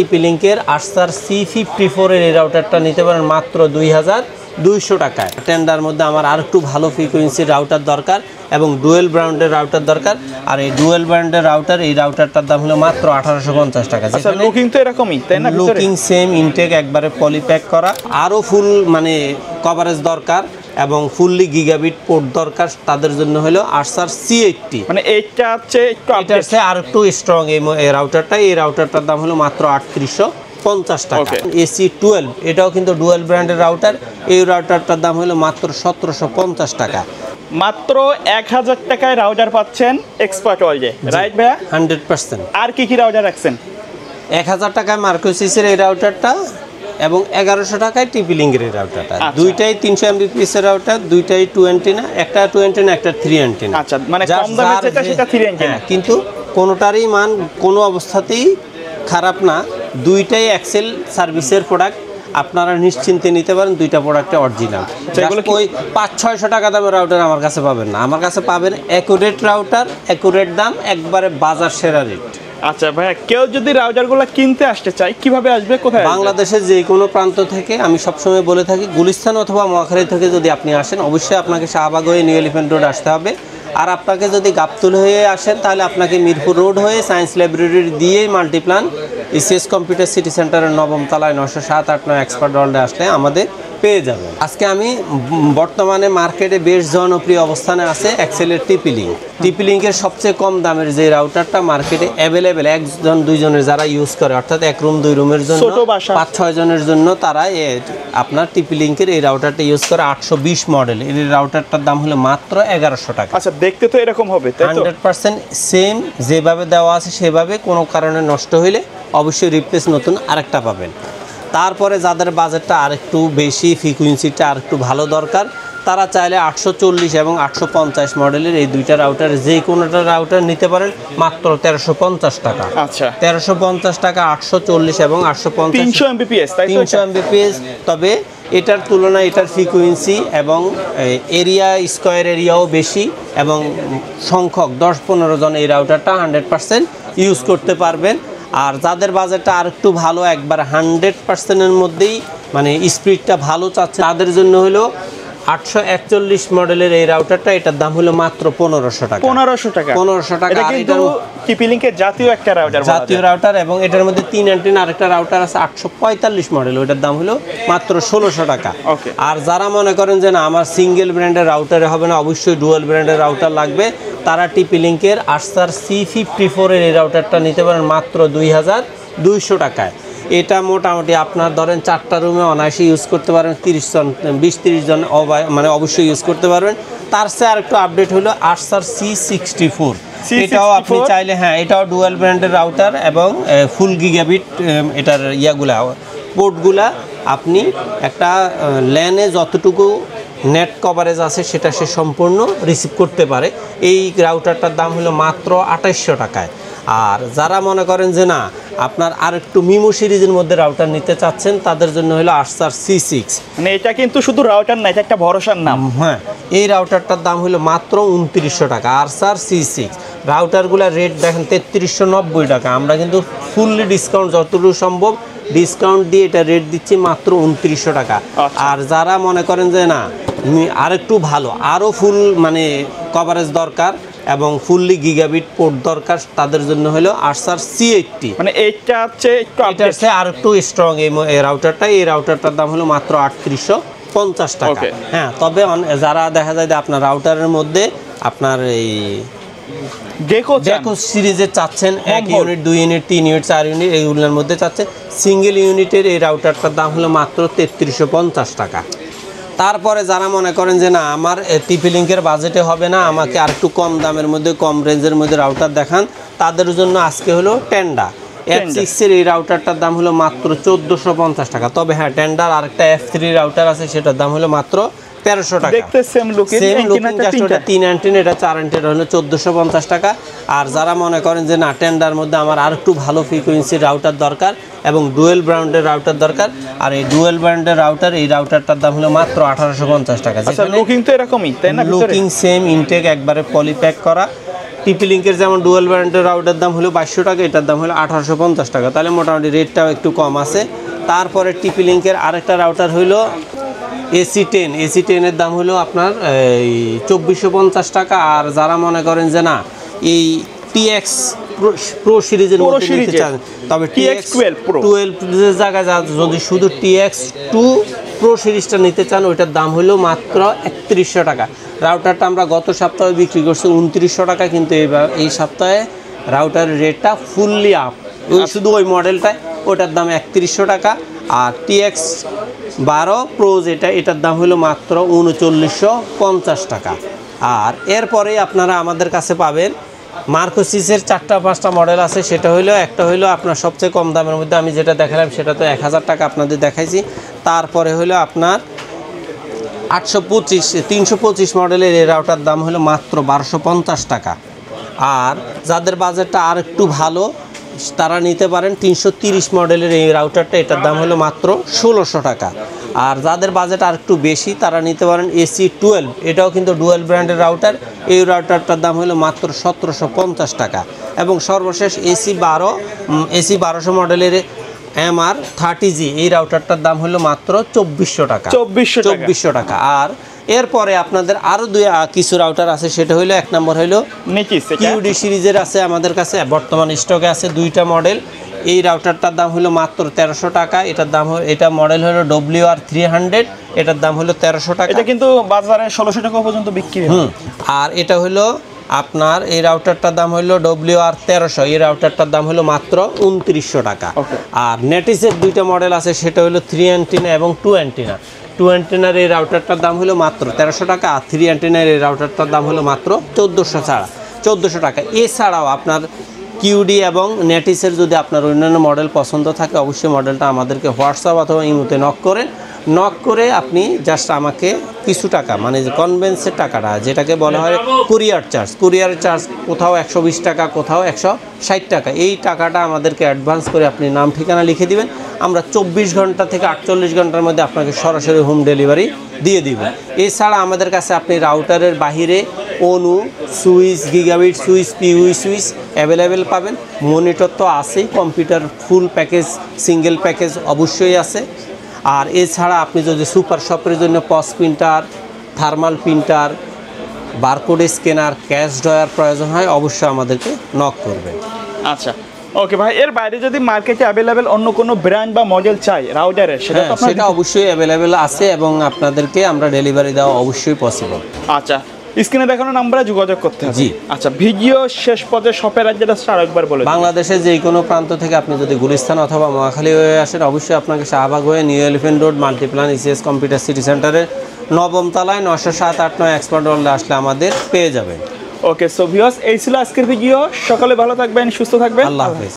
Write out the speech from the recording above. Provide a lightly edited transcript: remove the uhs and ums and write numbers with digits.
টিপি লিঙ্কের Archer C54 এর এই রাউটারটা নিতে পারেন মাত্র 2200 টাকায়। টেন্ডার মধ্যে আমার আর একটু ভালো ফ্রিকোয়েন্সির রাউটার দরকার এবং ডুয়েল ব্র্যান্ডের রাউটার দরকার। আর এই ডুয়েল ব্র্যান্ডের রাউটার, এই রাউটারটার দাম হলো মাত্র 1850 টাকা। আচ্ছা, লুকিং তো এরকমই তাই না? লুকিং সেম, ইনটেক একবারে পলিপ্যাক করা। আরও ফুল মানে কভারেজ দরকার এবং ফুললি গিগাবিট পোর্ট দরকার, তাদের জন্য হলো আরসার C80। মানে এইটা হচ্ছে একটু আপডেট, আর একটু স্ট্রং এই রাউটারটা। এই রাউটারটার দাম হলো মাত্র 3850 টাকা। AC12 এটাও কিন্তু ডুয়েল ব্র্যান্ডের রাউটার। এই রাউটারটার দাম হলো মাত্র 1750 টাকা। মাত্র 1000 টাকায় রাউটার পাচ্ছেন এক্সপার্ট ওয়ার্ল্ডে, রাইট ভাইয়া? 100%। আর কি কি রাউটার রাখছেন? 1000 টাকায় মার্কোসিসের এই রাউটারটা এবং 1100 টাকায় টিপি লিঙ্কের এই রাউটারটা। দুইটাই 300 Mbps এর রাউটার, দুইটাই 2 অ্যান্টেনা, একটা 2 অ্যান্টেনা, একটা 3 অ্যান্টেনা। আচ্ছা, মানে কম দামে যেটা সেটা 3 অ্যান্টেনা, কিন্তু কোনোটারই মান কোনো অবস্থাতেই খারাপ না। দুইটাই এক্সেল সার্ভিসের প্রোডাক্ট, আপনারা নিশ্চিন্তে নিতে পারেন। দুইটা প্রোডাক্টে অরিজিনাল। ওই 500-600 টাকা দামের রাউটার আমার কাছে পাবেন না, আমার কাছে পাবেন অ্যাকুরেট রাউটার, অ্যাকুরেট দাম, একবারে বাজার সেরা রেট। আচ্ছা ভাইয়া, কেউ যদি রাউটারগুলো কিনতে আসতে চায় কিভাবে আসবে, কোথায়? বাংলাদেশের যে কোনো প্রান্ত থেকে, আমি সবসময় বলে থাকি গুলিস্তান অথবা মহাখালী থেকে যদি আপনি আসেন, অবশ্যই আপনাকে শাহবাগ হয়ে নিউ এলিফ্যান্ট রোড আসতে হবে। আর আপনাকে যদি গাবতুল হয়ে আসেন তাহলে আপনাকে মিরপুর রোড হয়ে সায়েন্স লাইব্রেরি দিয়েই মাল্টিপ্লান ECS কম্পিউটার সিটি সেন্টারের 9ম তলায় 907, 8, 9 এক্সপার্ট ওয়ার্ল্ডে আসলে আমাদের পেয়ে যাবেন। আজকে আমি বর্তমানে মার্কেটে বেশ জনপ্রিয় অবস্থানে আছে এক্সেলের টিপি লিঙ্ক। টিপি লিঙ্কের সবচেয়ে কম দামের যে রাউটারটা মার্কেটে অ্যাভেলেবেল, 1-2 জনের যারা ইউজ করে, অর্থাৎ 1 রুম 2 রুমের জন্য, 5-6 জনের জন্য, তারা আপনার টিপি লিঙ্কের এই রাউটারটা ইউজ করে। 820 মডেল এই রাউটারটার দাম হলো মাত্র 1100 টাকা। আচ্ছা, দেখতে তো এরকম হবে, তাই তো? 100% সেম যেভাবে দেওয়া আছে সেভাবে, কোনো কারণে নষ্ট হইলে অবশ্যই রিপ্লেস নতুন আরেকটা পাবেন। তারপরে যাদের বাজেটটা আরেকটু বেশি, ফ্রিকোয়েন্সিটা আরেকটু ভালো দরকার, তারা চাইলে 840 এবং 850 মডেলের এই দুইটা রাউটার যে কোনোটা রাউটার নিতে পারেন মাত্র 1350 টাকা। আচ্ছা, 1350 টাকা 840 এবং 850, 300 Mbps, তাই তো? 300 Mbps। তবে এটার তুলনায় এটার ফ্রিকোয়েন্সি এবং এরিয়া, স্কোয়ার এরিয়াও বেশি এবং সংখ্যক 10-15 জন এই রাউটারটা 100% ইউজ করতে পারবেন। আর যাদের বাজেটটা আর একটু ভালো, একবার 100%-এর মধ্যেই মানে স্পিডটা ভালো চাচ্ছে, তাদের জন্য হলো 841 মডেলের এই রাউটারটা। এটার দাম হলো মাত্র 1500 টাকা। 1500 টাকা। এটা কিন্তু টিপি লিঙ্কের জাতীয় একটা রাউটার, জাতীয় রাউটার, এবং এটার মধ্যে 3 অ্যান্টেনা আরেকটা রাউটার আছে 845 মডেল, ওটার দাম হলো মাত্র 1600 টাকা। আর যারা মনে করেন যে না আমার সিঙ্গেল ব্র্যান্ডের রাউটারে হবে না, অবশ্যই ডুয়াল ব্র্যান্ডের রাউটার লাগবে, তারা টিপি লিঙ্কের আরসার C54 এর এই রাউটারটা নিতে পারেন মাত্র 2200 টাকায়। এটা মোটামুটি আপনার ধরেন 4টা রুমে অনায়াসে ইউজ করতে পারেন, 20-30 জন মানে অবশ্যই ইউজ করতে পারবেন। তার চেয়ে আর একটু আপডেট হলো আরসার C64। এটাও আপনি চাইলে, হ্যাঁ, এটাও ডুয়াল ব্র্যান্ডের রাউটার এবং ফুল গিগাবিট এটার ইয়াগুলা পোর্টগুলা আপনি একটা ল্যানে যতটুকু নেট কভারেজ আছে সেটা সে সম্পূর্ণ রিসিভ করতে পারে। এই রাউটারটার দাম হলো মাত্র 2800 টাকায়। আর যারা মনে করেন যে না আপনার আর একটু মিমো সিরিজের মধ্যে রাউটার নিতে চাচ্ছেন, তাদের জন্য হলো আরসার C6। মানে এটা কিন্তু শুধু রাউটার না, এটা একটা ভরসার নাম। হ্যাঁ, এই রাউটারটার দাম হলো মাত্র 2900 টাকা, আরসার C6। রাউটারগুলোর রেট দেখেন 3390 টাকা। আমরা কিন্তু ফুললি ডিসকাউন্ট যতটুকু সম্ভব ডিসকাউন্ট দিয়ে এটা রেট দিচ্ছি মাত্র 2900 টাকা। আর যারা মনে করেন যে না আরেকটু ভালো, আরও ফুল মানে কভারেজ দরকার এবং ফুললি গিগাবিট পোর্ট দরকার, তাদের জন্য হলো আরসার C80। মানে এইটা হচ্ছে আর একটু স্ট্রং এই রাউটারটা। এই রাউটারটার দাম হলো মাত্র 3850 টাকা। হ্যাঁ, তবে যারা দেখা যায় যে আপনার রাউটারের মধ্যে আপনার এই ডেকো সিরিজের চাচ্ছেন, 1 ইউনিট, 2 ইউনিট, 3 ইউনিট, 4 ইউনিট, এইগুলোর মধ্যে চাচ্ছেন, সিঙ্গেল ইউনিটের এই রাউটারটার দাম হলো মাত্র 3350 টাকা। তারপরে যারা মনে করেন যে না আমার টিপি লিঙ্কের বাজেটে হবে না, আমাকে আর একটু কম দামের মধ্যে, কম রেঞ্জের মধ্যে রাউটার দেখান, তাদের জন্য আজকে হলো টেন্ডা F6 এর এই রাউটারটার দাম হলো মাত্র 1450 টাকা। তবে হ্যাঁ, টেন্ডার আরেকটা F3 রাউটার আছে, সেটার দাম হলো মাত্র 1300 টাকা। দেখতে সেম লুকিং, এটা 3 অ্যান্টেনা, এটা 4 অ্যান্টেনা হলো 1450 টাকা। আর যারা মনে করেন যে না টেন্ডার মধ্যে আমার আর একটু ভালো ফ্রিকোয়েন্সির রাউটার দরকার এবং ডুয়েল ব্র্যান্ডের রাউটার দরকার, আর এই ডুয়েল ব্র্যান্ডের রাউটার, এই রাউটারটার দাম হলো মাত্র 1850 টাকা। আচ্ছা, লুকিং তো এরকমই তাই না? লুকিং সেম, ইনটেক একবারে পলিপ্যাক করা টিপি লিঙ্কের যেমন ডুয়াল ব্র্যান্ডের রাউটার দাম হলো 2200 টাকা, এটার দাম হলো 1850 টাকা, তাহলে মোটামুটি রেটটাও একটু কম আছে। তারপরে টিপি লিঙ্কের আরেকটা রাউটার হইলো AC10, AC10-এর দাম হলো আপনার এই 2450 টাকা। আর যারা মনে করেন যে না এই TX প্রো সিরিজের মধ্যে নিতে চান, তবে TX 12 জায়গায় যদি শুধু TX2 প্রো সিরিজটা নিতে চান, ওইটার দাম হলো মাত্র 3100 টাকা। রাউটারটা আমরা গত সপ্তাহে বিক্রি করছি 2900 টাকা, কিন্তু এই সপ্তাহে রাউটারের রেটটা ফুললি আপ, শুধু ওই মডেলটায় ওটার দাম 3100 টাকা। আর TX12 প্রো যেটা, এটার দাম হলো মাত্র 3950 টাকা। আর এরপরে আপনারা আমাদের কাছে পাবেন মার্কোসিসের 4-5টা মডেল আছে। সেটা হলো একটা হলো আপনার সবচেয়ে কম দামের মধ্যে আমি যেটা দেখালাম সেটা তো 1000 টাকা আপনাদের দেখাইছি। তারপরে হলো আপনার 325 মডেলের এই রাউটার দাম হলো মাত্র 1250 টাকা। আর যাদের বাজেটটা আর একটু ভালো তারা নিতে পারেন 330 মডেলের এই রাউটারটা, এটার দাম হলো মাত্র 1600 টাকা। আর যাদের বাজেট আর একটু বেশি তারা নিতে পারেন AC12, এটাও কিন্তু ডুয়াল ব্র্যান্ডের রাউটার, এই রাউটারটার দাম হলো মাত্র 1750 টাকা। এবং সর্বশেষ AC1200 মডেলের MR30G, এই রাউটারটার দাম হলো মাত্র 2400 টাকা। 2400 টাকা। আর এরপরে আপনাদের আরও কিছু রাউটার আছে, সেটা হলো এক নম্বর হলো QD সিরিজের আছে আমাদের কাছে, বর্তমান স্টকে আছে 2টা মডেল। এই রাউটারটার দাম হলো মাত্র 1300 টাকা। এটা মডেল হলো WR300, এটার দাম হলো 1300 টাকা। এটা কিন্তু বাজারে 1600 টাকা পর্যন্ত বিক্রি হয়। আর এটা হলো আপনার এই রাউটারটার দাম হলো WR1300, এই রাউটারটার দাম হলো মাত্র 2900 টাকা। আর নেটিসের 2টা মডেল আছে, সেটা হলো 3 অ্যান্টেনা এবং 2 অ্যান্টেনা। 2 অ্যান্টেনার এই রাউটারটার দাম হলো মাত্র 1300 টাকা। আর 3 অ্যান্টেনার এই রাউটারটার দাম হলো মাত্র 1400 টাকা। এছাড়াও আপনার QD এবং নেটিসের যদি আপনার অন্যান্য মডেল পছন্দ থাকে, অবশ্যই মডেলটা আমাদেরকে হোয়াটসঅ্যাপ অথবা ইমোতে নক করে আপনি জাস্ট আমাকে কিছু টাকা, মানে যে কনভেন্সের টাকাটা যেটাকে বলা হয় কুরিয়ার চার্জ, কোথাও 120 টাকা, কোথাও 160 টাকা, এই টাকাটা আমাদেরকে অ্যাডভান্স করে আপনি নাম ঠিকানা লিখে দিবেন। আমরা 24 ঘন্টা থেকে 48 ঘন্টার মধ্যে আপনাকে সরাসরি হোম ডেলিভারি দিয়ে দিব। এছাড়া আমাদের কাছে আপনি রাউটারের বাহিরে অনু switch, gigabit switch, PoE switch available পাবেন। মনিটর তো আছেই, computer full package, single package অবশ্যই আছে। আর এছাড়া আপনি যদি সুপার শপের জন্য POS printer, thermal printer, barcode scanner, cash drawer প্রয়োজন হয়, অবশ্যই আমাদেরকে নক করবেন। আচ্ছা, ওকে ভাই। এর বাইরে যদি মার্কেটে অ্যাভেলেবেল অন্য কোনো ব্র্যান্ড বা মডেল চাই রাউটারের, সেটা অবশ্যই অ্যাভেলেবেল আছে এবং আপনাদেরকে আমরা ডেলিভারি দেওয়া অবশ্যই পসিবল। আচ্ছা, স্ক্রিনে দেখানো নাম্বারে যোগাযোগ করতে হবে। জি। আচ্ছা, ভিডিও শেষ পর্যায়ে শপের অ্যাড্রেসটা আরেকবার বলে দিন। বাংলাদেশের যে কোনো প্রান্ত থেকে আপনি যদি গুলিস্তান অথবা মহাখালী হয়ে আসেন, অবশ্যই আপনাকে শাহবাগ হয়ে new elephant road Multiplan ECS computer city সেন্টারের 9ম তলায় 907-89 এক্সপার্ট ওয়ার্ল্ডে আসলে আমাদের পেয়ে যাবেন। ওকে, সো ভিউয়ার্স, এই ছিল আজকের ভিডিও। সকলে ভালো থাকবেন, সুস্থ থাকবেন। আল্লাহ হাফেজ।